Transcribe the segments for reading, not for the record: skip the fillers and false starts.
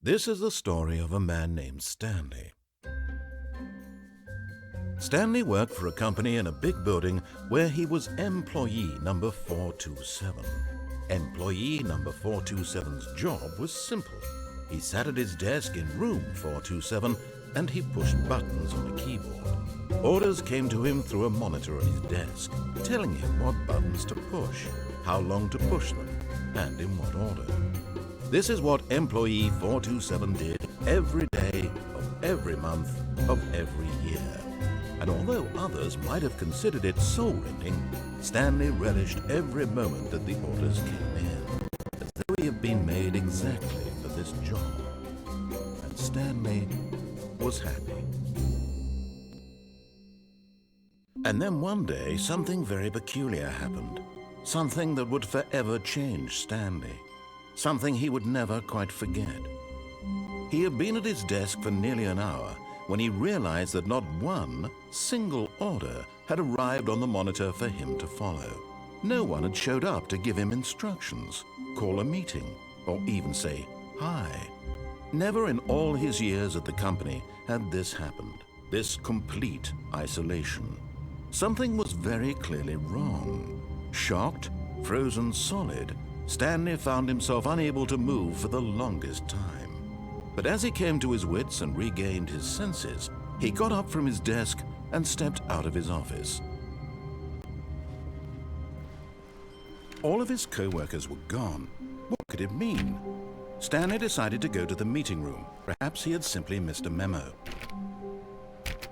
This is the story of a man named Stanley. Stanley worked for a company in a big building where he was employee number 427. Employee number 427's job was simple. He sat at his desk in room 427 and he pushed buttons on a keyboard. Orders came to him through a monitor on his desk, telling him what buttons to push, how long to push them, and in what order. This is what employee 427 did every day of every month of every year. And although others might have considered it soul-rending, Stanley relished every moment that the orders came in, as though he had been made exactly for this job. And Stanley was happy. And then one day, something very peculiar happened. Something that would forever change Stanley. Something he would never quite forget. He had been at his desk for nearly an hour when he realized that not one single order had arrived on the monitor for him to follow. No one had showed up to give him instructions, call a meeting, or even say hi. Never in all his years at the company had this happened, this complete isolation. Something was very clearly wrong. Shocked, frozen solid, Stanley found himself unable to move for the longest time. But as he came to his wits and regained his senses, he got up from his desk and stepped out of his office. All of his co-workers were gone. What could it mean? Stanley decided to go to the meeting room. Perhaps he had simply missed a memo.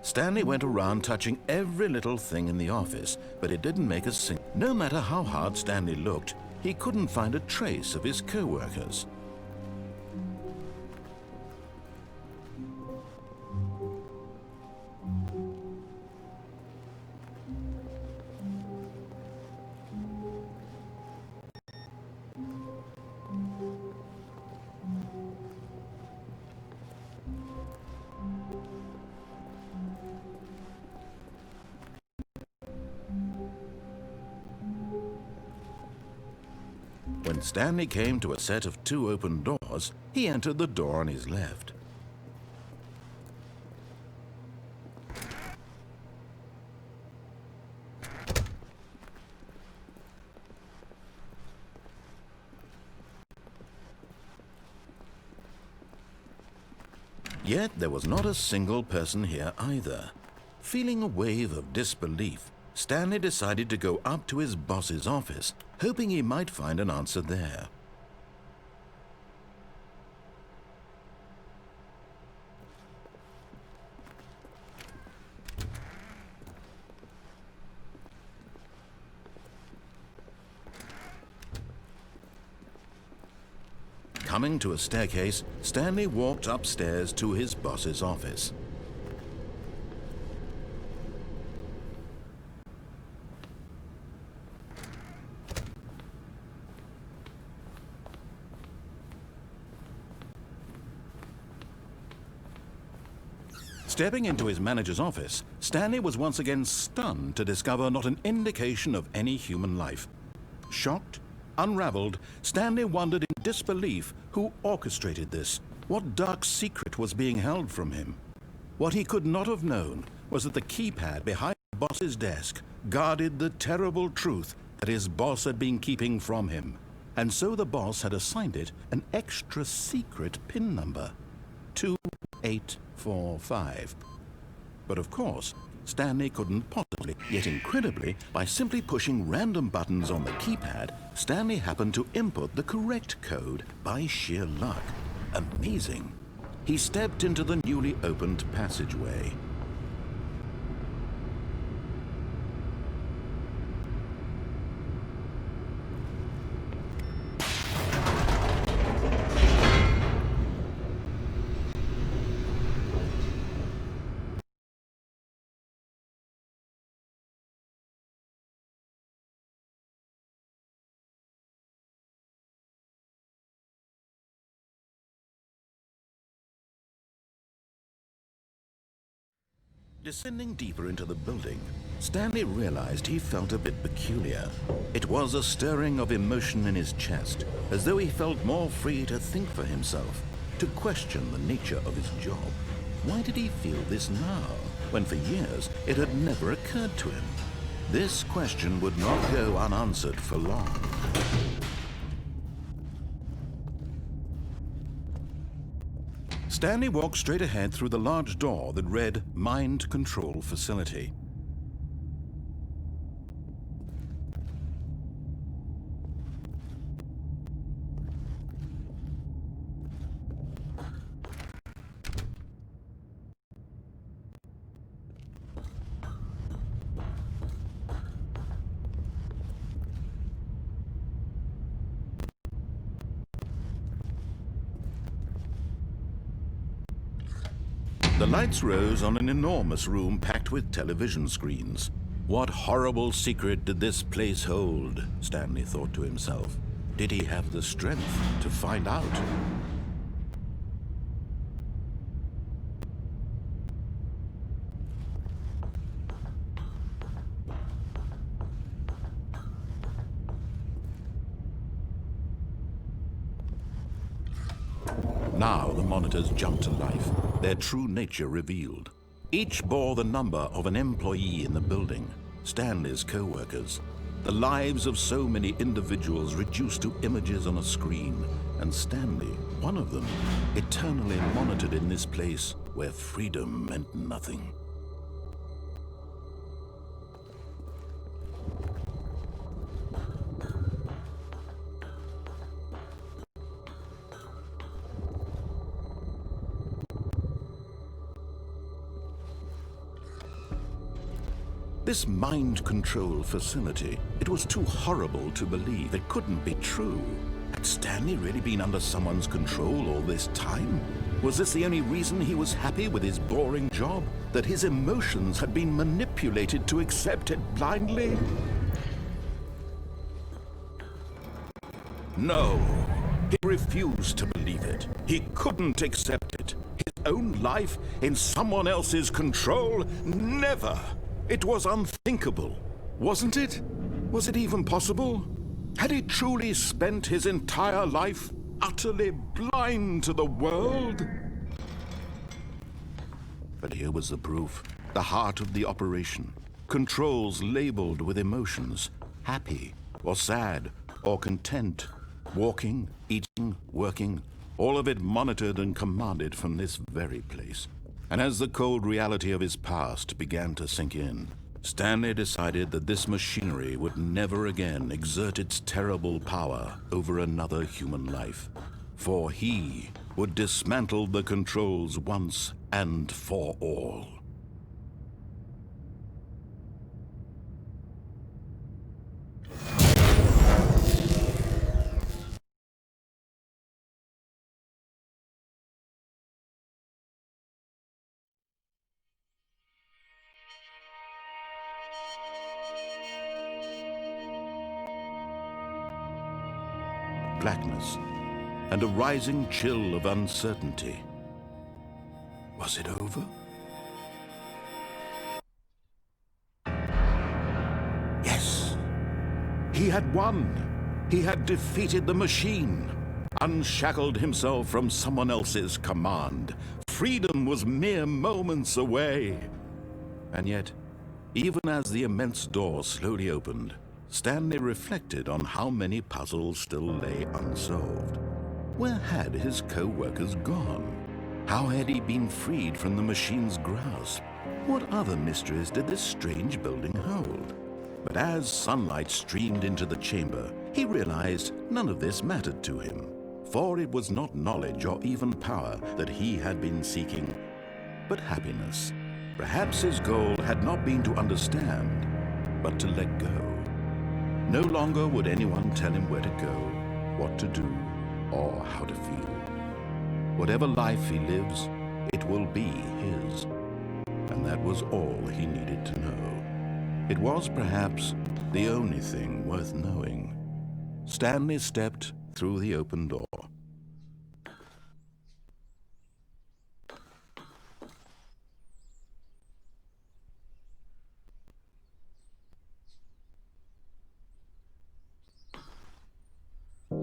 Stanley went around touching every little thing in the office, but it didn't make a single. No matter how hard Stanley looked, he couldn't find a trace of his co-workers. When Stanley came to a set of 2 open doors, he entered the door on his left. Yet there was not a single person here either. Feeling a wave of disbelief, Stanley decided to go up to his boss's office, hoping he might find an answer there. Coming to a staircase, Stanley walked upstairs to his boss's office. Stepping into his manager's office, Stanley was once again stunned to discover not an indication of any human life. Shocked, unraveled, Stanley wondered in disbelief who orchestrated this, what dark secret was being held from him. What he could not have known was that the keypad behind the boss's desk guarded the terrible truth that his boss had been keeping from him. And so the boss had assigned it an extra secret PIN number, 2845. But of course, Stanley couldn't possibly, yet incredibly, by simply pushing random buttons on the keypad, Stanley happened to input the correct code by sheer luck. Amazing. He stepped into the newly opened passageway. Descending deeper into the building, Stanley realized he felt a bit peculiar. It was a stirring of emotion in his chest, as though he felt more free to think for himself. to question the nature of his job. Why did he feel this now, when for years it had never occurred to him? This question would not go unanswered for long. Stanley walked straight ahead through the large door that read Mind Control Facility. The lights rose on an enormous room packed with television screens. What horrible secret did this place hold? Stanley thought to himself. Did he have the strength to find out? Now the monitors jumped to life, their true nature revealed. Each bore the number of an employee in the building, Stanley's co-workers. The lives of so many individuals reduced to images on a screen, and Stanley, one of them, eternally monitored in this place where freedom meant nothing. This mind control facility, it was too horrible to believe. It couldn't be true. Had Stanley really been under someone's control all this time? Was this the only reason he was happy with his boring job? That his emotions had been manipulated to accept it blindly? No, he refused to believe it. He couldn't accept it. His own life in someone else's control? Never! It was unthinkable, wasn't it? Was it even possible? Had he truly spent his entire life utterly blind to the world? But here was the proof, the heart of the operation. Controls labeled with emotions, happy or sad or content, walking, eating, working, all of it monitored and commanded from this very place. And as the cold reality of his past began to sink in, Stanley decided that this machinery would never again exert its terrible power over another human life, for he would dismantle the controls once and for all. Blackness, and a rising chill of uncertainty. Was it over? Yes! He had won! He had defeated the machine, unshackled himself from someone else's command. Freedom was mere moments away. And yet, even as the immense door slowly opened, Stanley reflected on how many puzzles still lay unsolved. Where had his co-workers gone? How had he been freed from the machine's grasp? What other mysteries did this strange building hold? But as sunlight streamed into the chamber, he realized none of this mattered to him, for it was not knowledge or even power that he had been seeking, but happiness. Perhaps his goal had not been to understand, but to let go. No longer would anyone tell him where to go, what to do, or how to feel. Whatever life he lives, it will be his. And that was all he needed to know. It was perhaps the only thing worth knowing. Stanley stepped through the open door.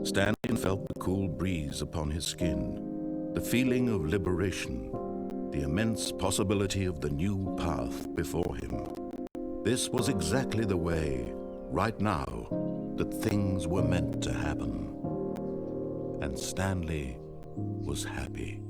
Stanley felt the cool breeze upon his skin. The feeling of liberation, the immense possibility of the new path before him. This was exactly the way, right now, that things were meant to happen. And Stanley was happy.